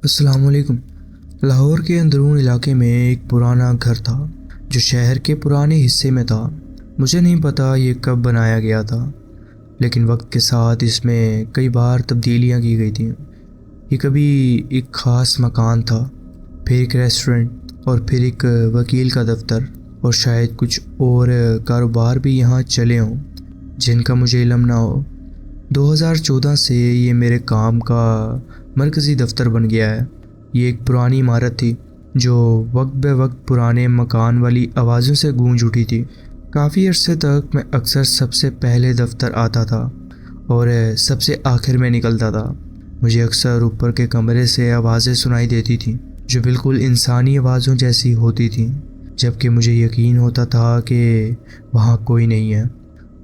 अस्सलाम वालेकुम। लाहौर के अंदरून इलाके में एक पुराना घर था जो शहर के पुराने हिस्से में था। मुझे नहीं पता ये कब बनाया गया था, लेकिन वक्त के साथ इसमें कई बार तब्दीलियां की गई थी। ये कभी एक ख़ास मकान था, फिर एक रेस्टोरेंट और फिर एक वकील का दफ्तर, और शायद कुछ और कारोबार भी यहाँ चले हों जिनका मुझे इल्म ना हो। 2014 से ये मेरे काम का मरकज़ी दफ्तर बन गया है। ये एक पुरानी इमारत थी जो वक्त बे वक्त पुराने मकान वाली आवाज़ों से गूंज उठी थी। काफ़ी अरसे तक मैं अक्सर सबसे पहले दफ्तर आता था और सबसे आखिर में निकलता था। मुझे अक्सर ऊपर के कमरे से आवाज़ें सुनाई देती थी जो बिल्कुल इंसानी आवाज़ों जैसी होती थी, जबकि मुझे यकीन होता था कि वहाँ कोई नहीं है।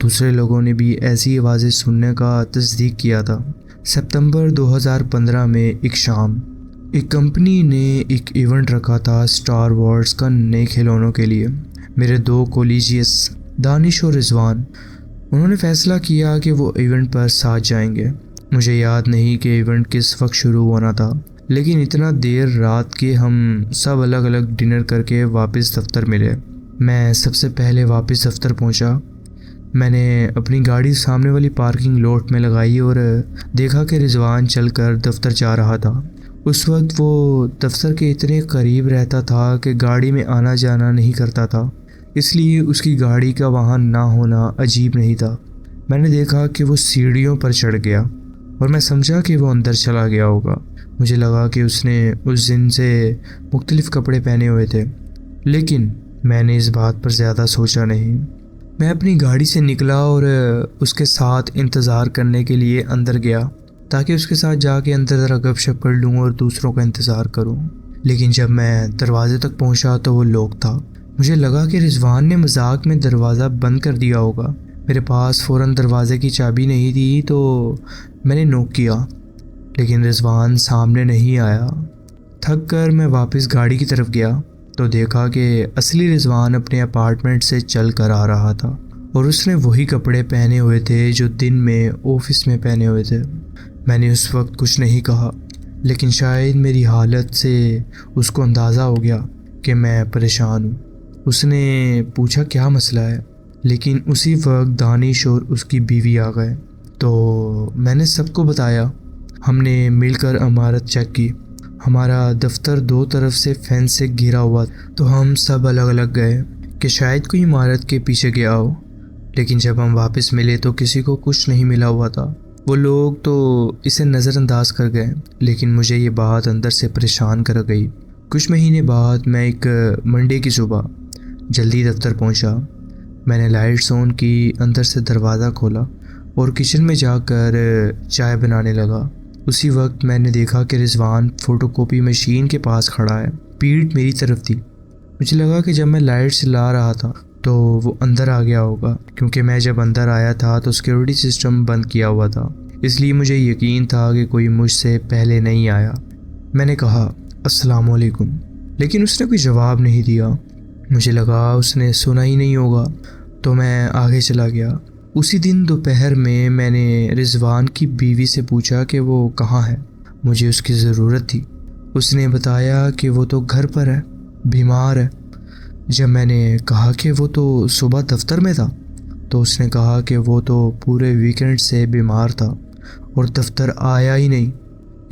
दूसरे लोगों ने भी ऐसी आवाज़ें सुनने का तस्दीक किया था। सितंबर 2015 में एक शाम एक कंपनी ने एक इवेंट रखा था स्टार वॉर्स का नए खिलौनों के लिए। मेरे दो कोलिजियस दानिश और रिजवान, उन्होंने फ़ैसला किया कि वो इवेंट पर साथ जाएंगे। मुझे याद नहीं कि इवेंट किस वक्त शुरू होना था, लेकिन इतना देर रात के हम सब अलग अलग डिनर करके वापस दफ्तर मिले। मैं सबसे पहले वापस दफ्तर पहुंचा। मैंने अपनी गाड़ी सामने वाली पार्किंग लॉट में लगाई और देखा कि रिजवान चलकर दफ्तर जा रहा था। उस वक्त वो दफ्तर के इतने करीब रहता था कि गाड़ी में आना जाना नहीं करता था, इसलिए उसकी गाड़ी का वहाँ ना होना अजीब नहीं था। मैंने देखा कि वो सीढ़ियों पर चढ़ गया और मैं समझा कि वो अंदर चला गया होगा। मुझे लगा कि उसने उस दिन से मुख्तलिफ कपड़े पहने हुए थे, लेकिन मैंने इस बात पर ज़्यादा सोचा नहीं। मैं अपनी गाड़ी से निकला और उसके साथ इंतज़ार करने के लिए अंदर गया ताकि उसके साथ जाके अंदर ज़रा गपशप कर लूँ और दूसरों का इंतज़ार करूँ। लेकिन जब मैं दरवाजे तक पहुँचा तो वो लॉक था। मुझे लगा कि रिजवान ने मजाक में दरवाज़ा बंद कर दिया होगा। मेरे पास फ़ौरन दरवाजे की चाबी नहीं थी तो मैंने नॉक किया, लेकिन रिजवान सामने नहीं आया। थक कर मैं वापस गाड़ी की तरफ गया तो देखा कि असली रिजवान अपने अपार्टमेंट से चल कर आ रहा था और उसने वही कपड़े पहने हुए थे जो दिन में ऑफिस में पहने हुए थे। मैंने उस वक्त कुछ नहीं कहा, लेकिन शायद मेरी हालत से उसको अंदाज़ा हो गया कि मैं परेशान हूँ। उसने पूछा क्या मसला है, लेकिन उसी वक्त दानिश और उसकी बीवी आ गए तो मैंने सबको बताया। हमने मिलकर इमारत चेक की। हमारा दफ्तर दो तरफ से फेंस से घिरा हुआ, तो हम सब अलग अलग गए कि शायद कोई इमारत के पीछे गया हो। लेकिन जब हम वापस मिले तो किसी को कुछ नहीं मिला हुआ था। वो लोग तो इसे नज़रअंदाज कर गए, लेकिन मुझे ये बात अंदर से परेशान कर गई। कुछ महीने बाद मैं एक मंडे की सुबह जल्दी दफ्तर पहुंचा। मैंने लाइट्स ऑन की, अंदर से दरवाज़ा खोला और किचन में जाकर चाय बनाने लगा। उसी वक्त मैंने देखा कि रिजवान फ़ोटोकॉपी मशीन के पास खड़ा है, पीठ मेरी तरफ थी। मुझे लगा कि जब मैं लाइट जला रहा था तो वो अंदर आ गया होगा, क्योंकि मैं जब अंदर आया था तो सिक्योरिटी सिस्टम बंद किया हुआ था, इसलिए मुझे यकीन था कि कोई मुझसे पहले नहीं आया। मैंने कहा अस्सलाम वालेकुम, लेकिन उसने कोई जवाब नहीं दिया। मुझे लगा उसने सुना ही नहीं होगा, तो मैं आगे चला गया। उसी दिन दोपहर में मैंने रिजवान की बीवी से पूछा कि वो कहाँ है, मुझे उसकी ज़रूरत थी। उसने बताया कि वो तो घर पर है, बीमार है। जब मैंने कहा कि वो तो सुबह दफ्तर में था, तो उसने कहा कि वो तो पूरे वीकेंड से बीमार था और दफ्तर आया ही नहीं।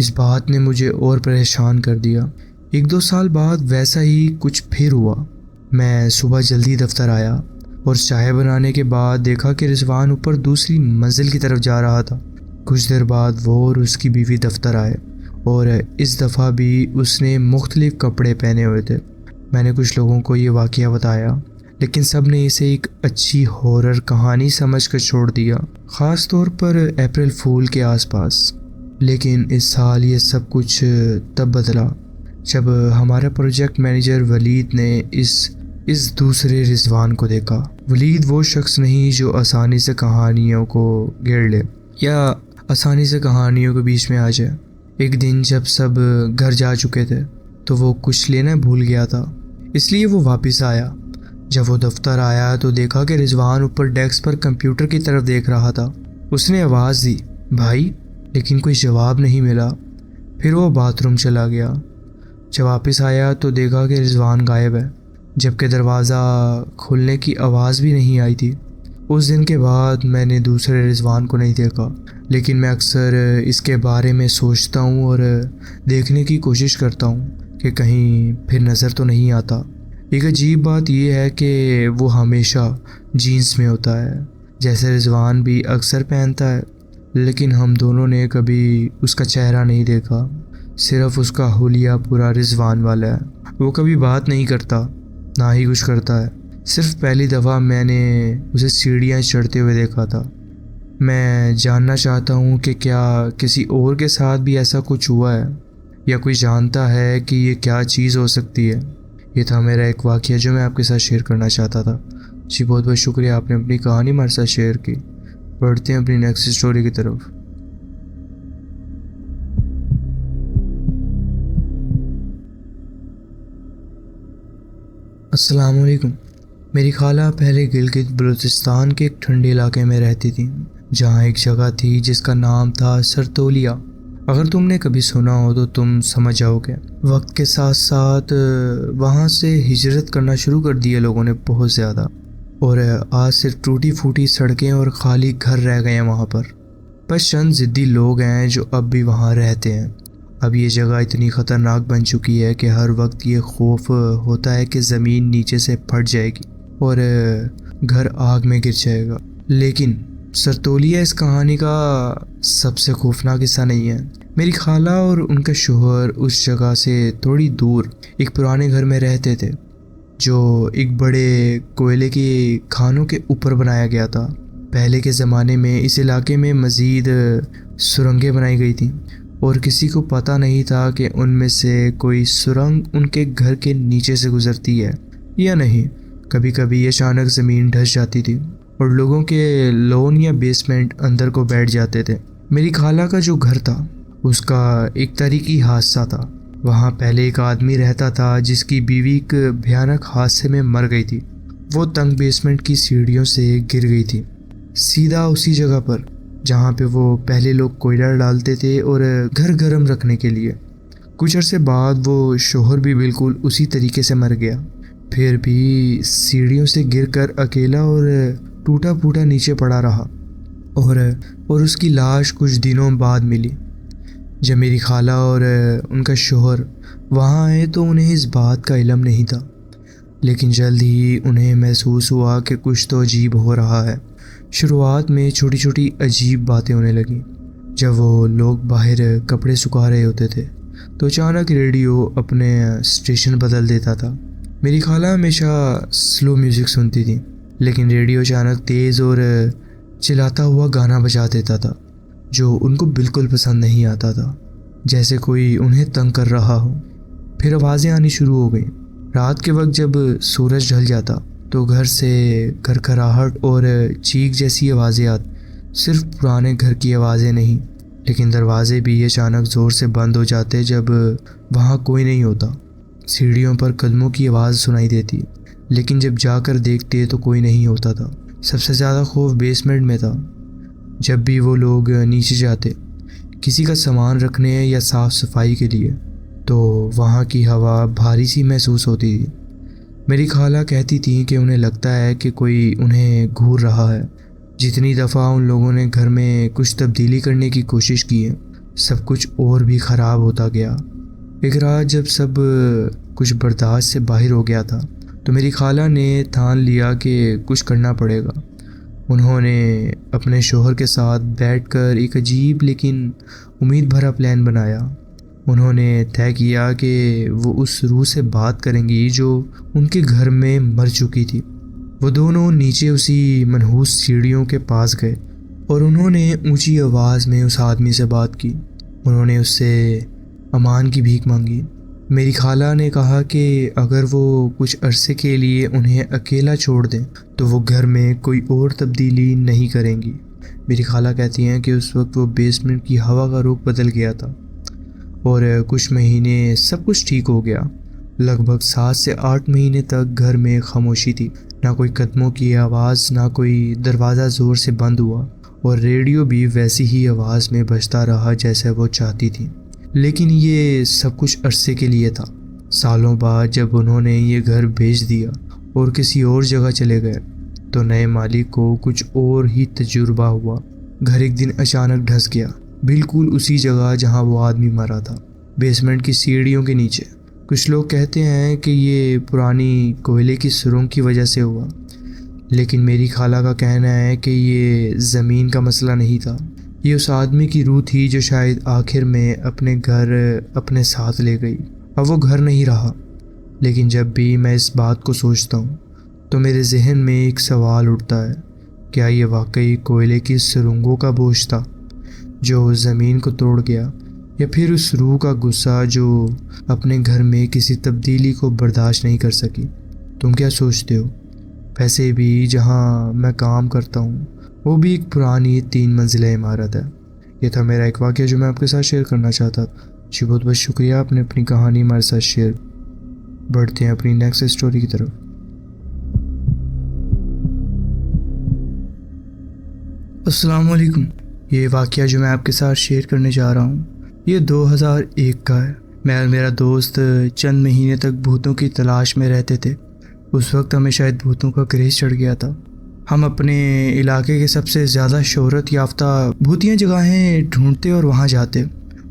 इस बात ने मुझे और परेशान कर दिया। 1-2 साल बाद वैसा ही कुछ फिर हुआ। मैं सुबह जल्दी दफ्तर आया और चाय बनाने के बाद देखा कि रिजवान ऊपर दूसरी मंजिल की तरफ जा रहा था। कुछ देर बाद वो और उसकी बीवी दफ्तर आए और इस दफ़ा भी उसने मुख्तलिफ कपड़े पहने हुए थे। मैंने कुछ लोगों को ये वाक़या बताया, लेकिन सब ने इसे एक अच्छी हॉरर कहानी समझ कर छोड़ दिया, ख़ास तौर पर अप्रैल फूल के आसपास। लेकिन इस साल ये सब कुछ तब बदला जब हमारा प्रोजेक्ट मैनेजर वलीद ने इस दूसरे रिजवान को देखा। वलीद वो शख्स नहीं जो आसानी से कहानियों को घेर ले या आसानी से कहानियों के बीच में आ जाए। एक दिन जब सब घर जा चुके थे तो वो कुछ लेना भूल गया था, इसलिए वो वापस आया। जब वो दफ्तर आया तो देखा कि रिजवान ऊपर डेस्क पर कंप्यूटर की तरफ देख रहा था। उसने आवाज़ दी, भाई, लेकिन कोई जवाब नहीं मिला। फिर वो बाथरूम चला गया। जब वापस आया तो देखा कि रिजवान गायब है, जबकि दरवाज़ा खुलने की आवाज़ भी नहीं आई थी। उस दिन के बाद मैंने दूसरे रिजवान को नहीं देखा, लेकिन मैं अक्सर इसके बारे में सोचता हूँ और देखने की कोशिश करता हूँ कि कहीं फिर नज़र तो नहीं आता। एक अजीब बात यह है कि वो हमेशा जीन्स में होता है, जैसे रिजवान भी अक्सर पहनता है, लेकिन हम दोनों ने कभी उसका चेहरा नहीं देखा। सिर्फ उसका हुलिया पूरा रिजवान वाला है। वो कभी बात नहीं करता, ना ही कुछ करता है। सिर्फ पहली दफ़ा मैंने उसे सीढ़ियाँ चढ़ते हुए देखा था। मैं जानना चाहता हूँ कि क्या किसी और के साथ भी ऐसा कुछ हुआ है, या कोई जानता है कि ये क्या चीज़ हो सकती है। ये था मेरा एक वाक़या जो मैं आपके साथ शेयर करना चाहता था। जी बहुत बहुत शुक्रिया, आपने अपनी कहानी हमारे साथ शेयर की। बढ़ते हैं अपनी नेक्स्ट स्टोरी की तरफ। अस्सलाम वालेकुम। मेरी खाला पहले गिलगित बलूचिस्तान के एक ठंडे इलाके में रहती थी, जहाँ एक जगह थी जिसका नाम था सरतोलिया। अगर तुमने कभी सुना हो तो तुम समझ जाओगे। वक्त के साथ साथ वहाँ से हिजरत करना शुरू कर दिए लोगों ने बहुत ज़्यादा, और आज सिर्फ टूटी फूटी सड़कें और खाली घर रह गए हैं वहाँ पर। बस चंद ज़िद्दी लोग हैं जो अब भी वहाँ रहते हैं। अब ये जगह इतनी ख़तरनाक बन चुकी है कि हर वक्त ये खौफ होता है कि ज़मीन नीचे से फट जाएगी और घर आग में गिर जाएगा। लेकिन सरतोलिया इस कहानी का सबसे खौफनाक हिस्सा नहीं है। मेरी खाला और उनका शोहर उस जगह से थोड़ी दूर एक पुराने घर में रहते थे, जो एक बड़े कोयले के खानों के ऊपर बनाया गया था। पहले के ज़माने में इस इलाके में मज़ीद सुरंगें बनाई गई थी, और किसी को पता नहीं था कि उनमें से कोई सुरंग उनके घर के नीचे से गुजरती है या नहीं। कभी कभी ये अचानक ज़मीन धंस जाती थी और लोगों के लॉन या बेसमेंट अंदर को बैठ जाते थे। मेरी खाला का जो घर था उसका एक तारीखी हादसा था। वहाँ पहले एक आदमी रहता था जिसकी बीवी एक भयानक हादसे में मर गई थी। वो तंग बेसमेंट की सीढ़ियों से गिर गई थी, सीधा उसी जगह पर जहाँ पे वो पहले लोग कोयला डालते थे और घर गर्म रखने के लिए। कुछ अरसे बाद वो शोहर भी बिल्कुल उसी तरीके से मर गया। फिर भी सीढ़ियों से गिरकर अकेला और टूटा फूटा नीचे पड़ा रहा, और उसकी लाश कुछ दिनों बाद मिली। जब मेरी खाला और उनका शोहर वहाँ आए तो उन्हें इस बात का इल्म नहीं था, लेकिन जल्द ही उन्हें महसूस हुआ कि कुछ तो अजीब हो रहा है। शुरुआत में छोटी छोटी अजीब बातें होने लगीं। जब वो लोग बाहर कपड़े सुखा रहे होते थे तो अचानक रेडियो अपने स्टेशन बदल देता था। मेरी खाला हमेशा स्लो म्यूज़िक सुनती थी, लेकिन रेडियो अचानक तेज़ और चिल्लाता हुआ गाना बजा देता था जो उनको बिल्कुल पसंद नहीं आता था, जैसे कोई उन्हें तंग कर रहा हो। फिर आवाज़ें आनी शुरू हो गई। रात के वक्त जब सूरज ढल जाता तो घर से खरखराहट और चीख जैसी आवाज़ें आती। सिर्फ पुराने घर की आवाज़ें नहीं, लेकिन दरवाजे भी अचानक ज़ोर से बंद हो जाते जब वहाँ कोई नहीं होता। सीढ़ियों पर कदमों की आवाज़ सुनाई देती, लेकिन जब जाकर देखते तो कोई नहीं होता था। सबसे ज़्यादा खौफ बेसमेंट में था। जब भी वो लोग नीचे जाते किसी का सामान रखने या साफ़ सफाई के लिए, तो वहाँ की हवा भारी सी महसूस होती थी। मेरी खाला कहती थी कि उन्हें लगता है कि कोई उन्हें घूर रहा है। जितनी दफ़ा उन लोगों ने घर में कुछ तब्दीली करने की कोशिश की है, सब कुछ और भी ख़राब होता गया। एक रात जब सब कुछ बर्दाश्त से बाहर हो गया था तो मेरी खाला ने ठान लिया कि कुछ करना पड़ेगा। उन्होंने अपने शोहर के साथ बैठकर एक अजीब लेकिन उम्मीद भरा प्लान बनाया। उन्होंने तय किया कि वो उस रूह से बात करेंगी जो उनके घर में मर चुकी थी। वो दोनों नीचे उसी मनहूस सीढ़ियों के पास गए और उन्होंने ऊंची आवाज़ में उस आदमी से बात की। उन्होंने उससे अमान की भीख मांगी। मेरी खाला ने कहा कि अगर वो कुछ अरसे के लिए उन्हें अकेला छोड़ दें तो वो घर में कोई और तब्दीली नहीं करेंगी। मेरी खाला कहती हैं कि उस वक्त वो बेसमेंट की हवा का रुख बदल गया था और कुछ महीने सब कुछ ठीक हो गया। लगभग 7 से 8 महीने तक घर में खामोशी थी। ना कोई कदमों की आवाज़, ना कोई दरवाज़ा ज़ोर से बंद हुआ, और रेडियो भी वैसी ही आवाज़ में बजता रहा जैसे वो चाहती थी। लेकिन ये सब कुछ अरसे के लिए था। सालों बाद जब उन्होंने ये घर बेच दिया और किसी और जगह चले गए तो नए मालिक को कुछ और ही तजुर्बा हुआ। घर एक दिन अचानक धंस गया, बिल्कुल उसी जगह जहां वो आदमी मरा था, बेसमेंट की सीढ़ियों के नीचे। कुछ लोग कहते हैं कि ये पुरानी कोयले की सुरंग की वजह से हुआ, लेकिन मेरी खाला का कहना है कि ये ज़मीन का मसला नहीं था। ये उस आदमी की रूह थी जो शायद आखिर में अपने घर अपने साथ ले गई। अब वो घर नहीं रहा, लेकिन जब भी मैं इस बात को सोचता हूँ तो मेरे जहन में एक सवाल उठता है, क्या ये वाकई कोयले की सुरंगों का बोझ था जो ज़मीन को तोड़ गया, या फिर उस रूह का गुस्सा जो अपने घर में किसी तब्दीली को बर्दाश्त नहीं कर सकी? तुम क्या सोचते हो? वैसे भी जहाँ मैं काम करता हूँ वो भी एक पुरानी 3 मंजिला इमारत है। ये था मेरा एक वाक़या जो मैं आपके साथ शेयर करना चाहता था। जी बहुत बहुत शुक्रिया, आपने अपनी कहानी हमारे साथ शेयर। बढ़ते हैं अपनी नेक्स्ट स्टोरी की तरफ। अस्सलाम वालेकुम। ये वाक़या जो मैं आपके साथ शेयर करने जा रहा हूँ ये 2001 का है। मैं और मेरा दोस्त चंद महीने तक भूतों की तलाश में रहते थे। उस वक्त हमें शायद भूतों का क्रेज़ चढ़ गया था। हम अपने इलाके के सबसे ज़्यादा शोहरत याफ्ता भूतिया जगहें ढूंढते और वहाँ जाते।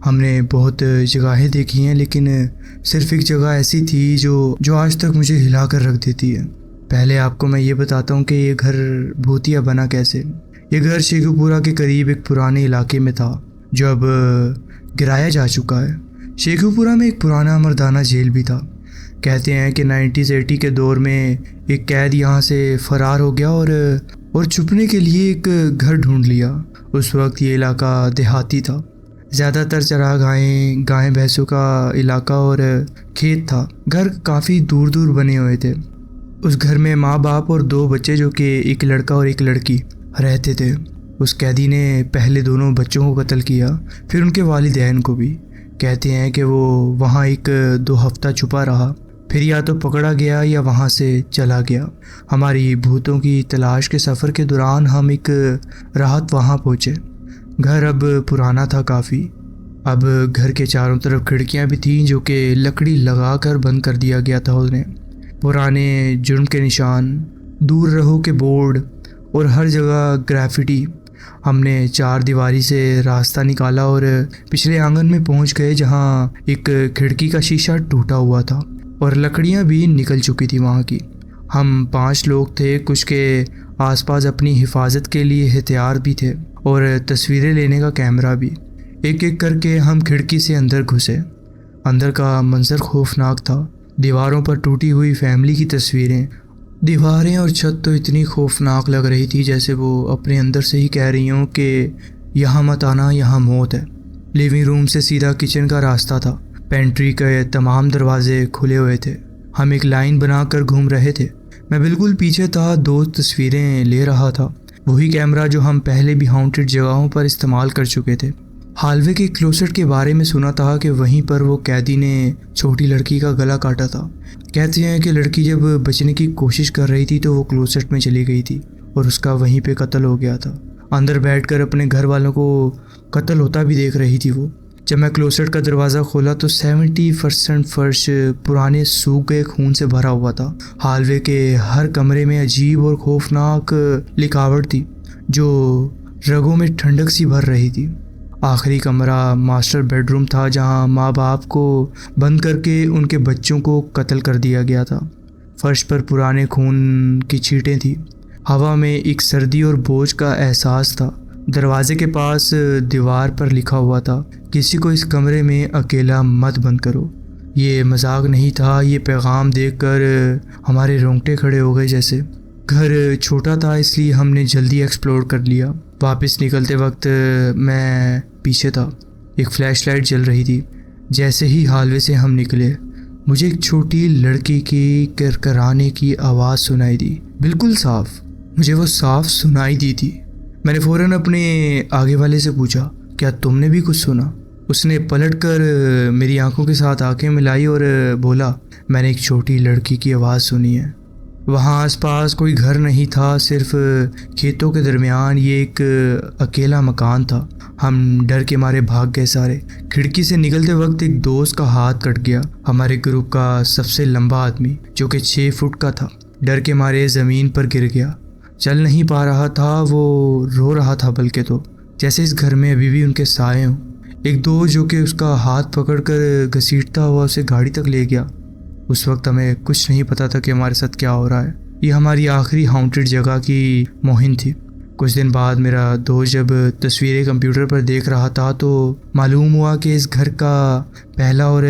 हमने बहुत जगहें देखी हैं, लेकिन सिर्फ एक जगह ऐसी थी जो आज तक मुझे हिला कर रख देती है। पहले आपको मैं ये बताता हूँ कि ये घर भूतिया बना कैसे। ये घर शेखुपुरा के करीब एक पुराने इलाके में था जो अब गिराया जा चुका है। शेखुपुरा में एक पुराना मर्दाना जेल भी था। कहते हैं कि 1980 के दौर में एक कैद यहाँ से फ़रार हो गया और छुपने के लिए एक घर ढूंढ लिया। उस वक्त ये इलाका देहाती था, ज़्यादातर चरागाहें, गाय भैंसों का इलाका और खेत था। घर काफ़ी दूर दूर बने हुए थे। उस घर में माँ बाप और 2 बच्चे जो कि एक लड़का और एक लड़की रहते थे। उस कैदी ने पहले दोनों बच्चों को कत्ल किया, फिर उनके वालिदैन को भी। कहते हैं कि वो वहाँ 1-2 हफ्ता छुपा रहा, फिर या तो पकड़ा गया या वहाँ से चला गया। हमारी भूतों की तलाश के सफ़र के दौरान हम एक रात वहाँ पहुँचे। घर अब पुराना था काफ़ी। अब घर के चारों तरफ खिड़कियाँ भी थीं जो कि लकड़ी लगा कर बंद कर दिया गया था उन्हें। पुराने जुर्म के निशान, दूर रहो के बोर्ड और हर जगह ग्राफिटी। हमने 4 दीवारी से रास्ता निकाला और पिछले आंगन में पहुंच गए जहां एक खिड़की का शीशा टूटा हुआ था और लकड़ियां भी निकल चुकी थी वहां की। हम 5 लोग थे, कुछ के आसपास अपनी हिफाजत के लिए हथियार भी थे और तस्वीरें लेने का कैमरा भी। एक एक करके हम खिड़की से अंदर घुसे। अंदर का मंजर खौफनाक था। दीवारों पर टूटी हुई फैमिली की तस्वीरें। दीवारें और छत तो इतनी खौफनाक लग रही थी जैसे वो अपने अंदर से ही कह रही हूँ कि यहाँ मत आना, यहाँ मौत है। लिविंग रूम से सीधा किचन का रास्ता था। पेंट्री के तमाम दरवाजे खुले हुए थे। हम एक लाइन बनाकर घूम रहे थे। मैं बिल्कुल पीछे था, 2 तस्वीरें ले रहा था, वही कैमरा जो हम पहले भी हॉन्टेड जगहों पर इस्तेमाल कर चुके थे। हालवे के क्लोसेट के बारे में सुना था कि वहीं पर वो कैदी ने छोटी लड़की का गला काटा था। कहते हैं कि लड़की जब बचने की कोशिश कर रही थी तो वो क्लोसेट में चली गई थी और उसका वहीं पे कत्ल हो गया था। अंदर बैठकर अपने घर वालों को कत्ल होता भी देख रही थी वो। जब मैं क्लोसेट का दरवाज़ा खोला तो 70% फर्श पुराने सूख गए खून से भरा हुआ था। हालवे के हर कमरे में अजीब और खौफनाक लिखावट थी जो रगों में ठंडक सी भर रही थी। आखिरी कमरा मास्टर बेडरूम था जहां माँ बाप को बंद करके उनके बच्चों को कत्ल कर दिया गया था। फर्श पर पुराने खून की छींटें थी। हवा में एक सर्दी और बोझ का एहसास था। दरवाजे के पास दीवार पर लिखा हुआ था, किसी को इस कमरे में अकेला मत बंद करो। ये मजाक नहीं था, ये पैगाम देखकर हमारे रोंगटे खड़े हो गए जैसे। घर छोटा था इसलिए हमने जल्दी एक्सप्लोर कर लिया। वापस निकलते वक्त मैं पीछे था। एक फ्लैशलाइट जल रही थी। जैसे ही हालवे से हम निकले मुझे एक छोटी लड़की की करकराने की आवाज़ सुनाई दी, बिल्कुल साफ। मुझे वो साफ सुनाई दी थी। मैंने फ़ौरन अपने आगे वाले से पूछा, क्या तुमने भी कुछ सुना? उसने पलटकर मेरी आंखों के साथ आंखें मिलाई और बोला, मैंने एक छोटी लड़की की आवाज़ सुनी है। वहाँ आसपास कोई घर नहीं था, सिर्फ खेतों के दरमियान ये एक अकेला मकान था। हम डर के मारे भाग गए सारे। खिड़की से निकलते वक्त एक दोस्त का हाथ कट गया, हमारे ग्रुप का सबसे लंबा आदमी जो कि 6 फुट का था। डर के मारे ज़मीन पर गिर गया, चल नहीं पा रहा था, वो रो रहा था बल्कि, तो जैसे इस घर में अभी भी उनके साए हों। एक दोस्त जो कि उसका हाथ पकड़कर घसीटता हुआ उसे गाड़ी तक ले गया। उस वक्त हमें कुछ नहीं पता था कि हमारे साथ क्या हो रहा है। ये हमारी आखिरी हॉन्टेड जगह की मुहिम थी। कुछ दिन बाद मेरा दोस्त जब तस्वीरें कंप्यूटर पर देख रहा था तो मालूम हुआ कि इस घर का पहला और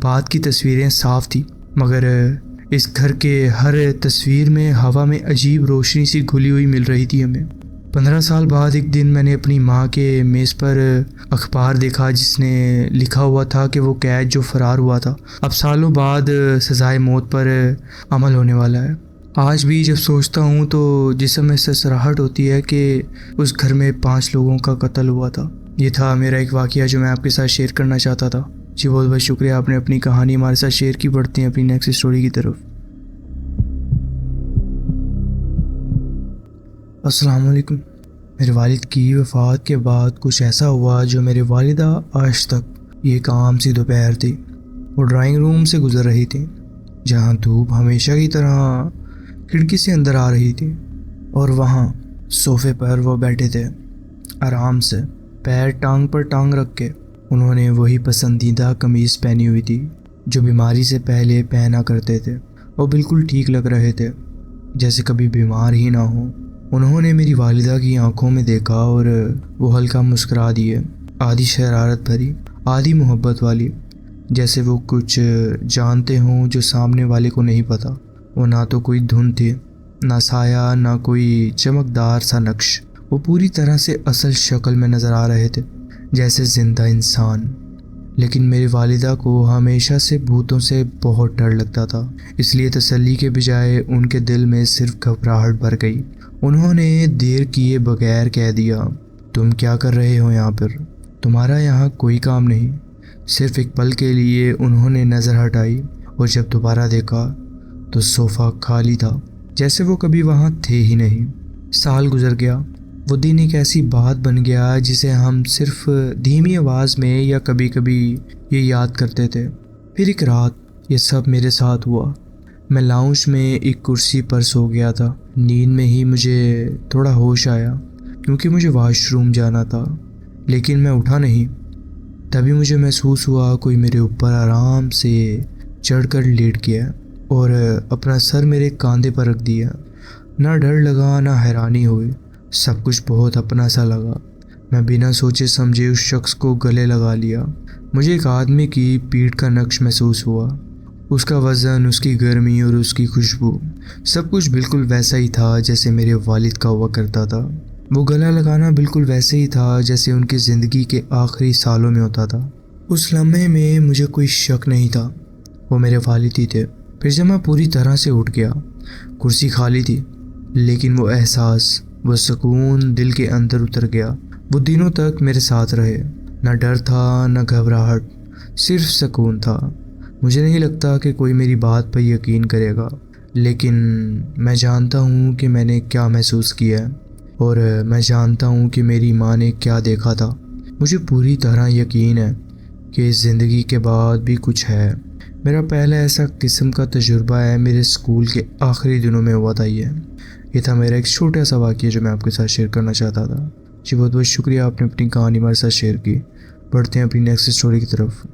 बाद की तस्वीरें साफ थी, मगर इस घर के हर तस्वीर में हवा में अजीब रोशनी सी घुली हुई मिल रही थी हमें। 15 साल बाद एक दिन मैंने अपनी माँ के मेज़ पर अखबार देखा जिसने लिखा हुआ था कि वो कैद जो फरार हुआ था अब सालों बाद सज़ाए मौत पर अमल होने वाला है। आज भी जब सोचता हूँ तो जिस्म में ससराहट होती है कि उस घर में 5 लोगों का कत्ल हुआ था। ये था मेरा एक वाक़या जो मैं आपके साथ शेयर करना चाहता था। जी बहुत बहुत शुक्रिया, आपने अपनी कहानी हमारे साथ शेयर की। बढ़ते हैं अपनी नेक्स्ट स्टोरी की तरफ। अस्सलाम वालेकुम। मेरे वालिद की वफ़ात के बाद कुछ ऐसा हुआ जो मेरे वालिदा आज तक, ये एक आम सी दोपहर थी। वो ड्राइंग रूम से गुज़र रही थी जहाँ धूप हमेशा की तरह खिड़की से अंदर आ रही थी, और वहाँ सोफ़े पर वो बैठे थे आराम से, पैर टांग पर टांग रख के। उन्होंने वही पसंदीदा कमीज़ पहनी हुई थी जो बीमारी से पहले पहना करते थे, और बिल्कुल ठीक लग रहे थे जैसे कभी बीमार ही ना हो। उन्होंने मेरी वालिदा की आंखों में देखा और वो हल्का मुस्कुरा दिए, आधी शरारत भरी, आधी मोहब्बत वाली, जैसे वो कुछ जानते हों जो सामने वाले को नहीं पता। वो ना तो कोई धुन थी, ना साया, ना कोई चमकदार सा नक्श। वो पूरी तरह से असल शक्ल में नज़र आ रहे थे, जैसे ज़िंदा इंसान। लेकिन मेरी वालिदा को हमेशा से भूतों से बहुत डर लगता था, इसलिए तसल्ली के बजाय उनके दिल में सिर्फ घबराहट भर गई। उन्होंने देर किए बगैर कह दिया, तुम क्या कर रहे हो यहाँ पर? तुम्हारा यहाँ कोई काम नहीं। सिर्फ एक पल के लिए उन्होंने नज़र हटाई और जब दोबारा देखा तो सोफ़ा खाली था, जैसे वो कभी वहाँ थे ही नहीं। साल गुजर गया। वो दिन एक ऐसी बात बन गया जिसे हम सिर्फ धीमी आवाज़ में या कभी कभी ये याद करते थे। फिर एक रात ये सब मेरे साथ हुआ। मैं लाउंज में एक कुर्सी पर सो गया था। नींद में ही मुझे थोड़ा होश आया क्योंकि मुझे वॉशरूम जाना था, लेकिन मैं उठा नहीं। तभी मुझे महसूस हुआ कोई मेरे ऊपर आराम से चढ़कर लेट गया और अपना सर मेरे कंधे पर रख दिया। ना डर लगा ना हैरानी हुई, सब कुछ बहुत अपना सा लगा। मैं बिना सोचे समझे उस शख्स को गले लगा लिया। मुझे एक आदमी की पीठ का नक्श महसूस हुआ, उसका वज़न, उसकी गर्मी और उसकी खुशबू, सब कुछ बिल्कुल वैसा ही था जैसे मेरे वालिद का हुआ करता था। वो गला लगाना बिल्कुल वैसे ही था जैसे उनकी ज़िंदगी के आखिरी सालों में होता था। उस लम्हे में मुझे कोई शक नहीं था, वो मेरे वालिद ही थे। फिर जब मैं पूरी तरह से उठ गया, कुर्सी खाली थी, लेकिन वो एहसास, वो सुकून दिल के अंदर उतर गया। वो दिनों तक मेरे साथ रहे। न डर था न घबराहट, सिर्फ सुकून था। मुझे नहीं लगता कि कोई मेरी बात पर यकीन करेगा, लेकिन मैं जानता हूँ कि मैंने क्या महसूस किया है और मैं जानता हूँ कि मेरी माँ ने क्या देखा था। मुझे पूरी तरह यकीन है कि इस ज़िंदगी के बाद भी कुछ है। मेरा पहला ऐसा किस्म का तजुर्बा है, मेरे स्कूल के आखिरी दिनों में हुआ था। ये था मेरा एक छोटा सा वाक़या जो मैं आपके साथ शेयर करना चाहता था। जी बहुत बहुत शुक्रिया, आपने अपनी कहानी हमारे साथ शेयर की। बढ़ते हैं अपनी नेक्स्ट स्टोरी की तरफ।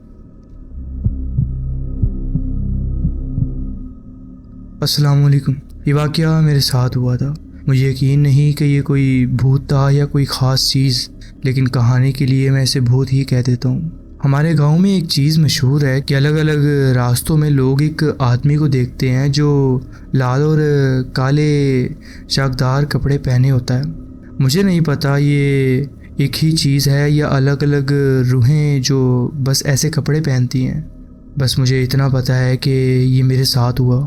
अस्सलाम वालेकुम। ये वाक़या मेरे साथ हुआ था। मुझे यकीन नहीं कि ये कोई भूत था या कोई ख़ास चीज़, लेकिन कहानी के लिए मैं इसे भूत ही कह देता हूँ। हमारे गांव में एक चीज़ मशहूर है कि अलग अलग रास्तों में लोग एक आदमी को देखते हैं जो लाल और काले चाकदार कपड़े पहने होता है। मुझे नहीं पता ये एक ही चीज़ है या अलग अलग रूहें जो बस ऐसे कपड़े पहनती हैं। बस मुझे इतना पता है कि ये मेरे साथ हुआ।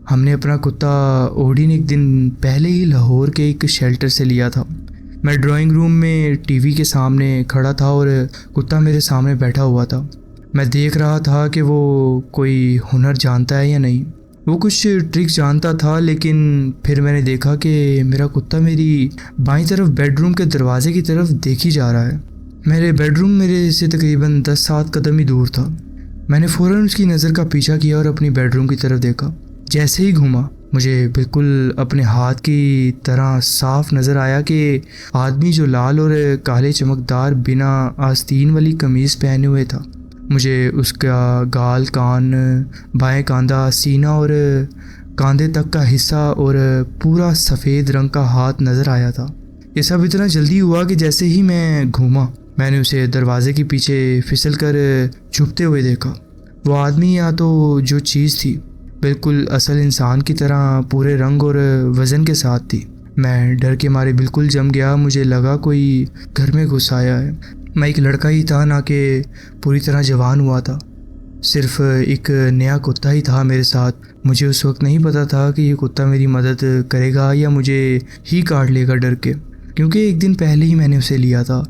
हमने अपना कुत्ता ओडिन एक दिन पहले ही लाहौर के एक शेल्टर से लिया था। मैं ड्राइंग रूम में टीवी के सामने खड़ा था और कुत्ता मेरे सामने बैठा हुआ था। मैं देख रहा था कि वो कोई हुनर जानता है या नहीं। वो कुछ ट्रिक्स जानता था, लेकिन फिर मैंने देखा कि मेरा कुत्ता मेरी बाईं तरफ बेडरूम के दरवाजे की तरफ देख ही जा रहा है। मेरे बेडरूम मेरे से तकरीबन 10-7 कदम ही दूर था। मैंने फ़ौरन उसकी नज़र का पीछा किया और अपनी बेडरूम की तरफ देखा। जैसे ही घूमा, मुझे बिल्कुल अपने हाथ की तरह साफ नज़र आया कि आदमी जो लाल और काले चमकदार बिना आस्तीन वाली कमीज़ पहने हुए था। मुझे उसका गाल, कान, बाएं कंधा, सीना और कंधे तक का हिस्सा और पूरा सफ़ेद रंग का हाथ नज़र आया था। ये सब इतना जल्दी हुआ कि जैसे ही मैं घूमा, मैंने उसे दरवाजे के पीछे फिसल कर छुपते हुए देखा। वो आदमी या तो जो चीज़ थी बिल्कुल असल इंसान की तरह पूरे रंग और वज़न के साथ थी। मैं डर के मारे बिल्कुल जम गया। मुझे लगा कोई घर में घुस आया है। मैं एक लड़का ही था, ना कि पूरी तरह जवान हुआ था। सिर्फ एक नया कुत्ता ही था मेरे साथ। मुझे उस वक्त नहीं पता था कि ये कुत्ता मेरी मदद करेगा या मुझे ही काट लेगा डर के, क्योंकि एक दिन पहले ही मैंने उसे लिया था।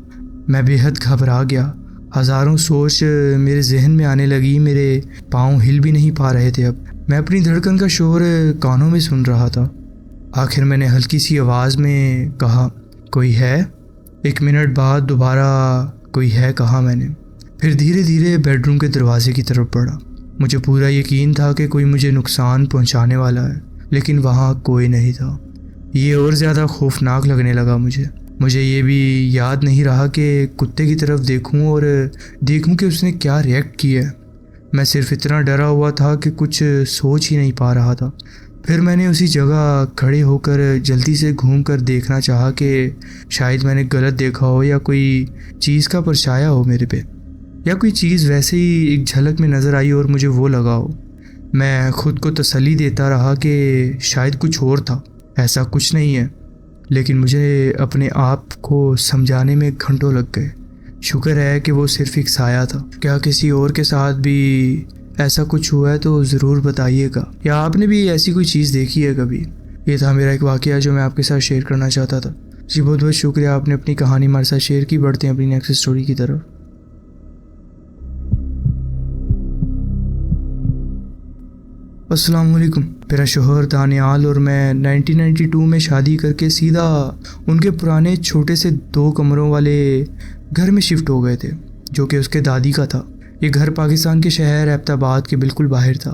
मैं बेहद घबरा गया। हज़ारों सोच मेरे जहन में आने लगी। मेरे पाँव हिल भी नहीं पा रहे थे। अब मैं अपनी धड़कन का शोर कानों में सुन रहा था। आखिर मैंने हल्की सी आवाज़ में कहा, कोई है? 1 मिनट बाद दोबारा कोई है कहा मैंने। फिर धीरे धीरे बेडरूम के दरवाजे की तरफ बढ़ा। मुझे पूरा यकीन था कि कोई मुझे नुकसान पहुंचाने वाला है, लेकिन वहाँ कोई नहीं था। ये और ज़्यादा खौफनाक लगने लगा मुझे ये भी याद नहीं रहा कि कुत्ते की तरफ देखूं और देखूं कि उसने क्या रिएक्ट किया है। मैं सिर्फ इतना डरा हुआ था कि कुछ सोच ही नहीं पा रहा था। फिर मैंने उसी जगह खड़े होकर जल्दी से घूमकर देखना चाहा कि शायद मैंने गलत देखा हो या कोई चीज़ का परछाया हो मेरे पे, या कोई चीज़ वैसे ही एक झलक में नज़र आई और मुझे वो लगा हो। मैं खुद को तसल्ली देता रहा कि शायद कुछ और था, ऐसा कुछ नहीं है। लेकिन मुझे अपने आप को समझाने में घंटों लग गए। शुक्र है कि वो सिर्फ एक साया था। क्या किसी और के साथ भी ऐसा कुछ हुआ है तो ज़रूर बताइएगा, या आपने भी ऐसी कोई चीज़ देखी है कभी। ये था मेरा एक वाक़या जो मैं आपके साथ शेयर करना चाहता था। जी बहुत बहुत शुक्रिया, आपने अपनी कहानी हमारे साथ शेयर की। बढ़ते हैं अपनी नेक्स्ट स्टोरी की तरफ। अस्सलाम वालेकुम। मेरा शोहर दानियाल और मैं 1992 में शादी करके सीधा उनके पुराने छोटे से 2 कमरों वाले घर में शिफ्ट हो गए थे, जो कि उसके दादी का था। ये घर पाकिस्तान के शहर एबटाबाद के बिल्कुल बाहर था।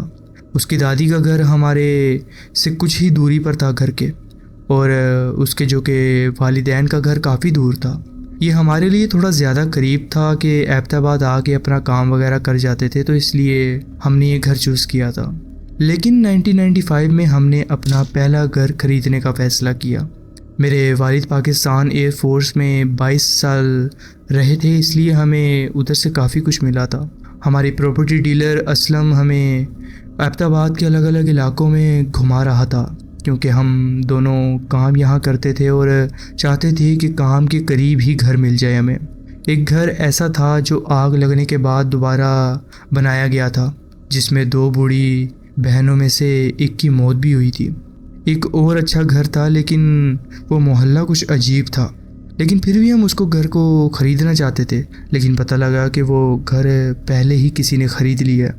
उसकी दादी का घर हमारे से कुछ ही दूरी पर था घर के, और उसके जो कि वालिदैन का घर काफ़ी दूर था। ये हमारे लिए थोड़ा ज़्यादा करीब था कि एबटाबाद आके अपना काम वगैरह कर जाते थे, तो इसलिए हमने ये घर चूज़ किया था। लेकिन 1995 में हमने अपना पहला घर खरीदने का फ़ैसला किया। मेरे वालिद पाकिस्तान एयर फोर्स में 22 साल रहे थे, इसलिए हमें उधर से काफ़ी कुछ मिला था। हमारी प्रॉपर्टी डीलर असलम हमें एबटाबाद के अलग अलग इलाकों में घुमा रहा था, क्योंकि हम दोनों काम यहाँ करते थे और चाहते थे कि काम के करीब ही घर मिल जाए हमें। एक घर ऐसा था जो आग लगने के बाद दोबारा बनाया गया था, जिसमें 2 बूढ़ी बहनों में से एक की मौत भी हुई थी। एक और अच्छा घर था, लेकिन वो मोहल्ला कुछ अजीब था, लेकिन फिर भी हम उसको घर को ख़रीदना चाहते थे। लेकिन पता लगा कि वो घर पहले ही किसी ने ख़रीद लिया।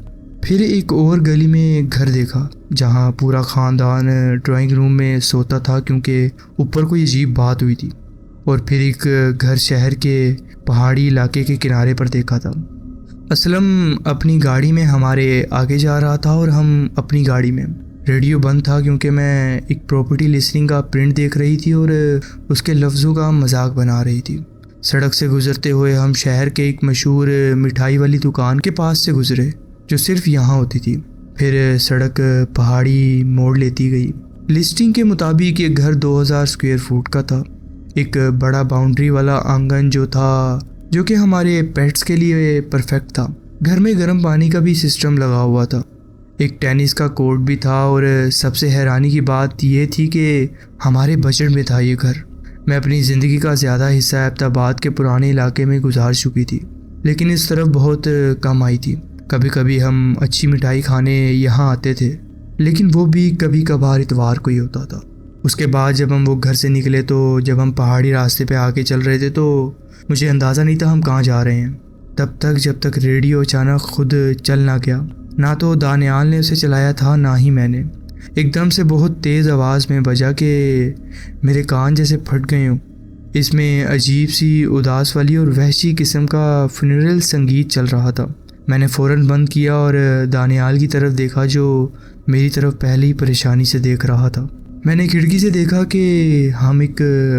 फिर एक और गली में घर देखा जहाँ पूरा ख़ानदान ड्राइंग रूम में सोता था, क्योंकि ऊपर कोई अजीब बात हुई थी। और फिर एक घर शहर के पहाड़ी इलाके के किनारे पर देखा था। असलम अपनी गाड़ी में हमारे आगे जा रहा था और हम अपनी गाड़ी में। रेडियो बंद था क्योंकि मैं एक प्रॉपर्टी लिस्टिंग का प्रिंट देख रही थी और उसके लफ्ज़ों का मजाक बना रही थी। सड़क से गुजरते हुए हम शहर के एक मशहूर मिठाई वाली दुकान के पास से गुजरे, जो सिर्फ यहाँ होती थी। फिर सड़क पहाड़ी मोड़ लेती गई। लिस्टिंग के मुताबिक ये घर 2000 स्क्वायर फुट का था। एक बड़ा बाउंड्री वाला आंगन जो था, जो कि हमारे पेट्स के लिए परफेक्ट था। घर में गर्म पानी का भी सिस्टम लगा हुआ था। एक टेनिस का कोर्ट भी था, और सबसे हैरानी की बात यह थी कि हमारे बजट में था ये घर। मैं अपनी ज़िंदगी का ज़्यादा हिस्सा एबटाबाद के पुराने इलाके में गुजार चुकी थी, लेकिन इस तरफ बहुत कम आई थी। कभी कभी हम अच्छी मिठाई खाने यहाँ आते थे, लेकिन वो भी कभी कभार इतवार को ही होता था। उसके बाद जब हम वो घर से निकले, तो जब हम पहाड़ी रास्ते पे आके चल रहे थे, तो मुझे अंदाज़ा नहीं था हम कहाँ जा रहे हैं। तब तक जब तक रेडियो अचानक खुद चल ना गया। ना तो दानियाल ने उसे चलाया था ना ही मैंने। एकदम से बहुत तेज़ आवाज़ में बजा कि मेरे कान जैसे फट गए हों। इसमें अजीब सी उदास वाली और वहशी किस्म का फ्यूनरल संगीत चल रहा था। मैंने फ़ौरन बंद किया और दानियाल की तरफ देखा जो मेरी तरफ पहले ही परेशानी से देख रहा था। मैंने खिड़की से देखा कि हम एक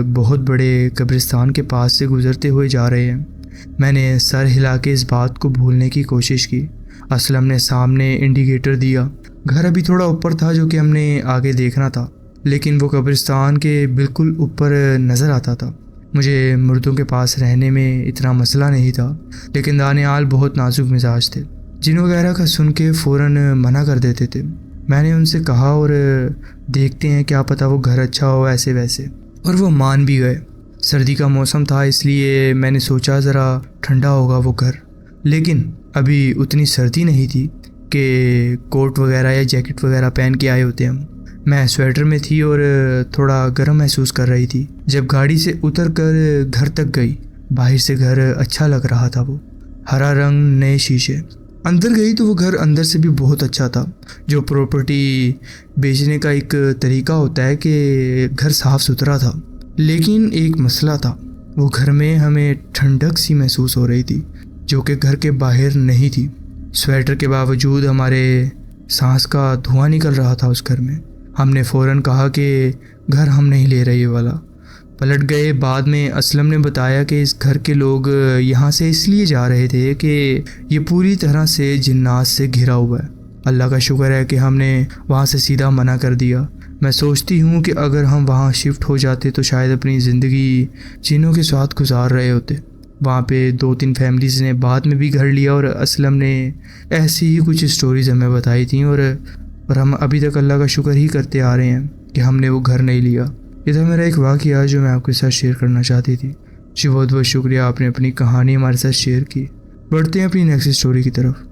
बहुत बड़े कब्रिस्तान के पास से गुज़रते हुए जा रहे हैं। मैंने सर हिला के इस बात को भूलने की कोशिश की। असलम ने सामने इंडिकेटर दिया। घर अभी थोड़ा ऊपर था जो कि हमने आगे देखना था, लेकिन वो कब्रिस्तान के बिल्कुल ऊपर नज़र आता था। मुझे मुर्दों के पास रहने में इतना मसला नहीं था, लेकिन दानियाल बहुत नाजुक मिजाज थे। जिन वगैरह का सुन के फ़ौरन मना कर देते थे। मैंने उनसे कहा और देखते हैं, क्या पता वो घर अच्छा हो ऐसे वैसे, और वो मान भी गए। सर्दी का मौसम था इसलिए मैंने सोचा ज़रा ठंडा होगा वो घर, लेकिन अभी उतनी सर्दी नहीं थी कि कोट वगैरह या जैकेट वगैरह पहन के आए होते हम। मैं स्वेटर में थी और थोड़ा गर्म महसूस कर रही थी। जब गाड़ी से उतर कर घर तक गई, बाहर से घर अच्छा लग रहा था। वो हरा रंग, नए शीशे। अंदर गई तो वो घर अंदर से भी बहुत अच्छा था। जो प्रॉपर्टी बेचने का एक तरीका होता है कि घर साफ़ सुथरा था, लेकिन एक मसला था। वो घर में हमें ठंडक सी महसूस हो रही थी जो कि घर के बाहर नहीं थी। स्वेटर के बावजूद हमारे सांस का धुआं निकल रहा था उस घर में। हमने फ़ौरन कहा कि घर हम नहीं ले रहे ये वाला। पलट गए। बाद में असलम ने बताया कि इस घर के लोग यहाँ से इसलिए जा रहे थे कि ये पूरी तरह से जिन्नात से घिरा हुआ है। अल्लाह का शुक्र है कि हमने वहाँ से सीधा मना कर दिया। मैं सोचती हूँ कि अगर हम वहाँ शिफ्ट हो जाते तो शायद अपनी ज़िंदगी जिन्हों के साथ गुजार रहे होते। वहाँ पे 2-3 फैमिलीज़ ने बाद में भी घर लिया और असलम ने ऐसी ही कुछ स्टोरीज़ हमें बताई थी, और हम अभी तक अल्लाह का शुक्र ही करते आ रहे हैं कि हमने वो घर नहीं लिया। ये था मेरा एक वाक़या जो मैं आपके साथ शेयर करना चाहती थी। जी बहुत बहुत शुक्रिया, आपने अपनी कहानी हमारे साथ शेयर की। बढ़ते हैं अपनी नेक्स्ट स्टोरी की तरफ।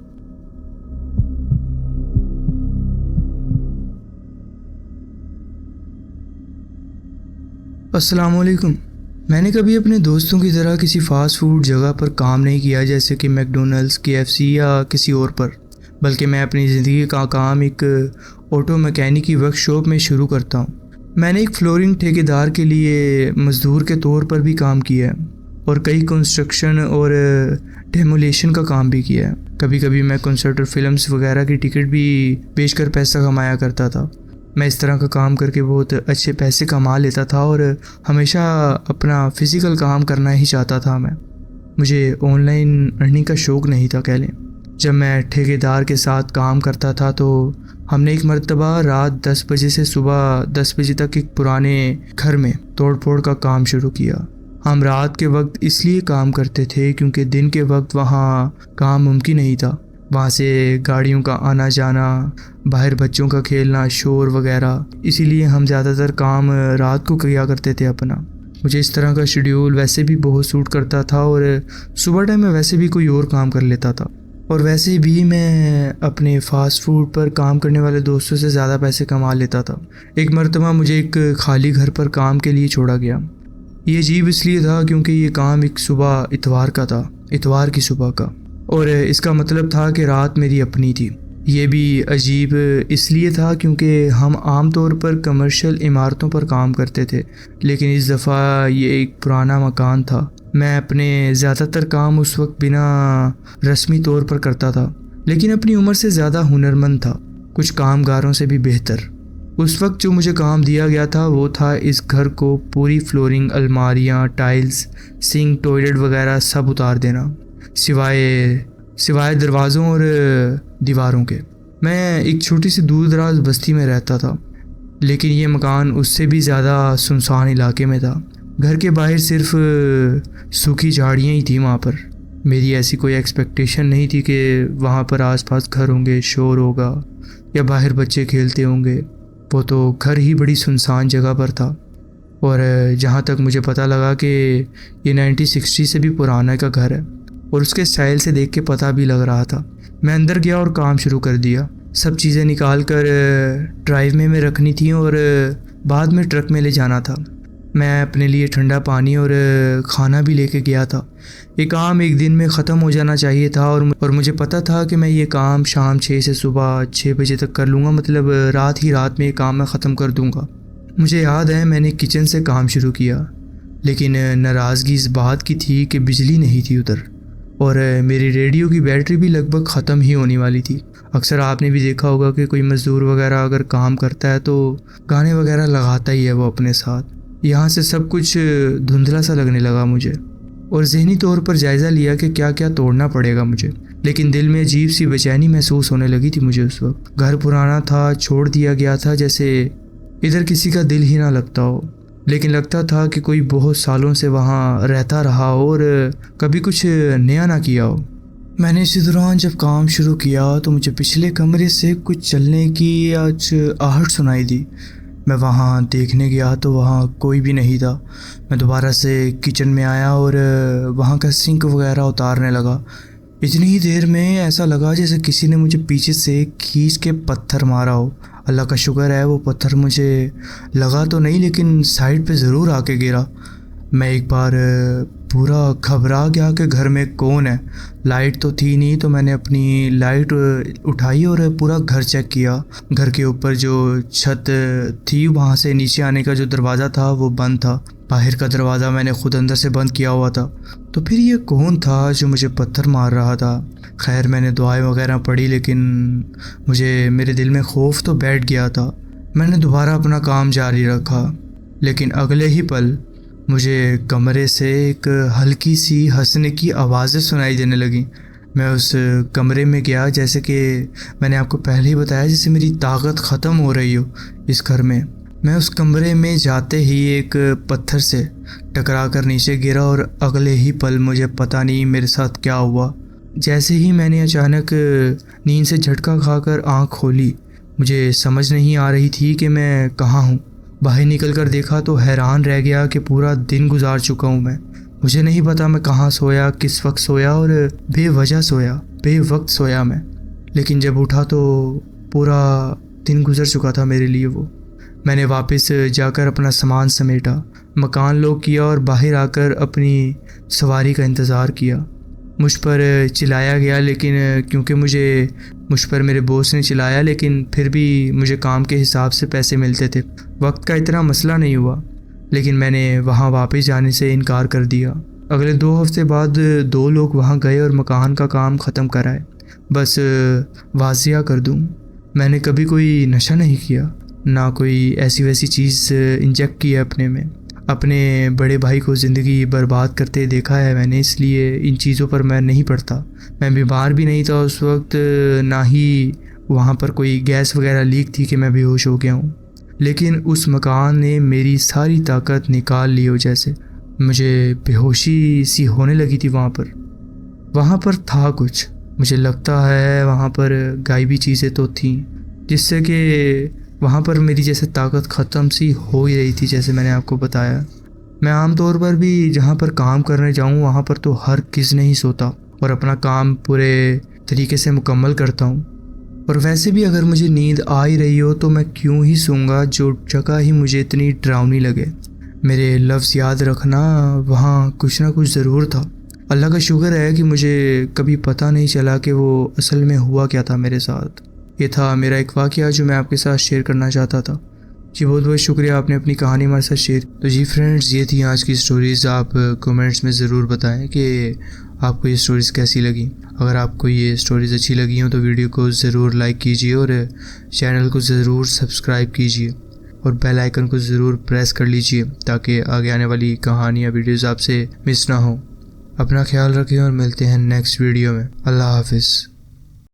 अस्सलाम वालेकुम। मैंने कभी अपने दोस्तों की तरह किसी फ़ास्ट फूड जगह पर काम नहीं किया, जैसे कि मैकडोनल्ड्स, KFC या किसी और पर, बल्कि मैं अपनी ज़िंदगी का काम एक ऑटो मैकेनिक की वर्कशॉप में शुरू करता हूँ। मैंने एक फ्लोरिंग ठेकेदार के लिए मज़दूर के तौर पर भी काम किया है और कई कंस्ट्रक्शन और डेमोलेशन का काम भी किया है। कभी कभी मैं कंसर्ट और फिल्म्स वगैरह की टिकट भी बेचकर पैसा कमाया करता था। मैं इस तरह का काम करके बहुत अच्छे पैसे कमा लेता था और हमेशा अपना फ़िज़िकल काम करना ही चाहता था। मुझे ऑनलाइन अर्निंग का शौक़ नहीं था कह लें। जब मैं ठेकेदार के साथ काम करता था तो हमने एक मर्तबा रात 10 बजे से सुबह 10 बजे तक एक पुराने घर में तोड़ फोड़ का काम शुरू किया। हम रात के वक्त इसलिए काम करते थे क्योंकि दिन के वक्त वहाँ काम मुमकिन नहीं था। वहाँ से गाड़ियों का आना जाना, बाहर बच्चों का खेलना, शोर वगैरह, इसीलिए हम ज़्यादातर काम रात को किया करते थे अपना। मुझे इस तरह का शेड्यूल वैसे भी बहुत सूट करता था और सुबह टाइम में वैसे भी कोई और काम कर लेता था, और वैसे भी मैं अपने फ़ास्ट फूड पर काम करने वाले दोस्तों से ज़्यादा पैसे कमा लेता था। एक मर्तबा मुझे एक खाली घर पर काम के लिए छोड़ा गया। ये अजीब इसलिए था क्योंकि ये काम एक सुबह इतवार का था, इतवार की सुबह का, और इसका मतलब था कि रात मेरी अपनी थी। ये भी अजीब इसलिए था क्योंकि हम आम तौर पर कमर्शियल इमारतों पर काम करते थे, लेकिन इस दफ़ा ये एक पुराना मकान था। मैं अपने ज़्यादातर काम उस वक्त बिना रस्मी तौर पर करता था, लेकिन अपनी उम्र से ज़्यादा हुनरमंद था, कुछ कामगारों से भी बेहतर। उस वक्त जो मुझे काम दिया गया था वो था इस घर को पूरी फ्लोरिंग, अलमारियाँ, टाइल्स, सिंक, टॉयलेट वगैरह सब उतार देना, सिवाय दरवाज़ों और दीवारों के। मैं एक छोटी सी दूर दराज बस्ती में रहता था, लेकिन ये मकान उससे भी ज़्यादा सुनसान इलाके में था। घर के बाहर सिर्फ सूखी झाड़ियाँ ही थी वहाँ पर। मेरी ऐसी कोई एक्सपेक्टेशन नहीं थी कि वहाँ पर आसपास घर होंगे, शोर होगा या बाहर बच्चे खेलते होंगे। वो तो घर ही बड़ी सुनसान जगह पर था, और जहाँ तक मुझे पता लगा कि ये 1960 से भी पुराना का घर है, और उसके स्टाइल से देख के पता भी लग रहा था। मैं अंदर गया और काम शुरू कर दिया। सब चीज़ें निकाल कर ड्राइव में रखनी थी और बाद में ट्रक में ले जाना था। मैं अपने लिए ठंडा पानी और खाना भी लेके गया था। ये काम एक दिन में ख़त्म हो जाना चाहिए था और मुझे पता था कि मैं ये काम शाम 6 से सुबह 6 बजे तक कर लूँगा, मतलब रात ही रात में ये काम मैं ख़त्म कर दूँगा। मुझे याद है मैंने किचन से काम शुरू किया, लेकिन नाराज़गी इस बात की थी कि बिजली नहीं थी उधर और मेरी रेडियो की बैटरी भी लगभग ख़त्म ही होने वाली थी। अक्सर आपने भी देखा होगा कि कोई मज़दूर वगैरह अगर काम करता है तो गाने वगैरह लगाता ही है वो अपने साथ। यहाँ से सब कुछ धुंधला सा लगने लगा मुझे और ज़हनी तौर पर जायज़ा लिया कि क्या क्या तोड़ना पड़ेगा मुझे, लेकिन दिल में अजीब सी बेचैनी महसूस होने लगी थी मुझे उस वक्त। घर पुराना था, छोड़ दिया गया था, जैसे इधर किसी का दिल ही ना लगता हो, लेकिन लगता था कि कोई बहुत सालों से वहाँ रहता रहा हो और कभी कुछ नया ना किया हो। मैंने इसी दौरान जब काम शुरू किया तो मुझे पिछले कमरे से कुछ चलने की आज आहट सुनाई दी। मैं वहाँ देखने गया तो वहाँ कोई भी नहीं था। मैं दोबारा से किचन में आया और वहाँ का सिंक वगैरह उतारने लगा। इतनी ही देर में ऐसा लगा जैसे किसी ने मुझे पीछे से खींच के पत्थर मारा हो। अल्लाह का शुक्र है वो पत्थर मुझे लगा तो नहीं, लेकिन साइड पे ज़रूर आके गिरा। मैं एक बार पूरा घबरा गया कि घर में कौन है। लाइट तो थी नहीं, तो मैंने अपनी लाइट उठाई और पूरा घर चेक किया। घर के ऊपर जो छत थी वहाँ से नीचे आने का जो दरवाज़ा था वो बंद था। बाहर का दरवाज़ा मैंने खुद अंदर से बंद किया हुआ था। तो फिर ये कौन था जो मुझे पत्थर मार रहा था? खैर मैंने दुआएं वगैरह पढ़ी, लेकिन मुझे मेरे दिल में खौफ तो बैठ गया था। मैंने दोबारा अपना काम जारी रखा, लेकिन अगले ही पल मुझे कमरे से एक हल्की सी हंसने की आवाज़ें सुनाई देने लगी। मैं उस कमरे में गया, जैसे कि मैंने आपको पहले ही बताया, जैसे मेरी ताकत ख़त्म हो रही हो इस घर में। मैं उस कमरे में जाते ही एक पत्थर से टकरा कर नीचे गिरा और अगले ही पल मुझे पता नहीं मेरे साथ क्या हुआ। जैसे ही मैंने अचानक नींद से झटका खाकर आँख खोली, मुझे समझ नहीं आ रही थी कि मैं कहाँ हूँ। बाहर निकल कर देखा तो हैरान रह गया कि पूरा दिन गुजार चुका हूँ मैं। मुझे नहीं पता मैं कहाँ सोया, किस वक्त सोया और बेवजह सोया, बेवक्त सोया मैं। लेकिन जब उठा तो पूरा दिन गुजर चुका था मेरे लिए वो। मैंने वापस जाकर अपना सामान समेटा, मकान लॉक किया और बाहर आकर अपनी सवारी का इंतज़ार किया। मुझ पर चिल्लाया गया, लेकिन क्योंकि मुझ पर मेरे बॉस ने चिल्लाया, लेकिन फिर भी मुझे काम के हिसाब से पैसे मिलते थे। वक्त का इतना मसला नहीं हुआ, लेकिन मैंने वहाँ वापस जाने से इनकार कर दिया। अगले 2 हफ्ते बाद 2 लोग वहाँ गए और मकान का काम ख़त्म कराए। बस वाज़िया कर दूँ, मैंने कभी कोई नशा नहीं किया, ना कोई ऐसी वैसी चीज़ इंजेक्ट की है अपने में। अपने बड़े भाई को ज़िंदगी बर्बाद करते देखा है मैंने, इसलिए इन चीज़ों पर मैं नहीं पड़ता। मैं बीमार भी नहीं था उस वक्त, ना ही वहाँ पर कोई गैस वगैरह लीक थी कि मैं बेहोश हो गया हूँ। लेकिन उस मकान ने मेरी सारी ताकत निकाल ली हो, जैसे मुझे बेहोशी सी होने लगी थी वहाँ पर था कुछ। मुझे लगता है वहाँ पर गायबी चीज़ें तो थीं, जिससे कि वहाँ पर मेरी जैसे ताकत ख़त्म सी हो ही रही थी, जैसे मैंने आपको बताया। मैं आमतौर पर भी जहाँ पर काम करने जाऊँ वहाँ पर तो हर किस नहीं सोता और अपना काम पूरे तरीके से मुकम्मल करता हूँ। और वैसे भी अगर मुझे नींद आ ही रही हो तो मैं क्यों ही सोऊंगा जो जगह ही मुझे इतनी डरावनी लगे। मेरे लफ्ज़ याद रखना, वहाँ कुछ ना कुछ ज़रूर था। अल्लाह का शुक्र है कि मुझे कभी पता नहीं चला कि वो असल में हुआ क्या था मेरे साथ। ये था मेरा एक वाक़या जो मैं आपके साथ शेयर करना चाहता था। जी बहुत बहुत शुक्रिया, आपने अपनी कहानी हमारे साथ शेयर। तो जी फ्रेंड्स, ये थी आज की स्टोरीज़। आप कमेंट्स में ज़रूर बताएं कि आपको ये स्टोरीज़ कैसी लगी। अगर आपको ये स्टोरीज़ अच्छी लगी हो तो वीडियो को ज़रूर लाइक कीजिए और चैनल को ज़रूर सब्सक्राइब कीजिए और बेल आइकन को ज़रूर प्रेस कर लीजिए ताकि आगे आने वाली कहानियाँ वीडियोज़ आपसे मिस ना हो। अपना ख्याल रखें और मिलते हैं नेक्स्ट वीडियो में। अल्लाह हाफिज़।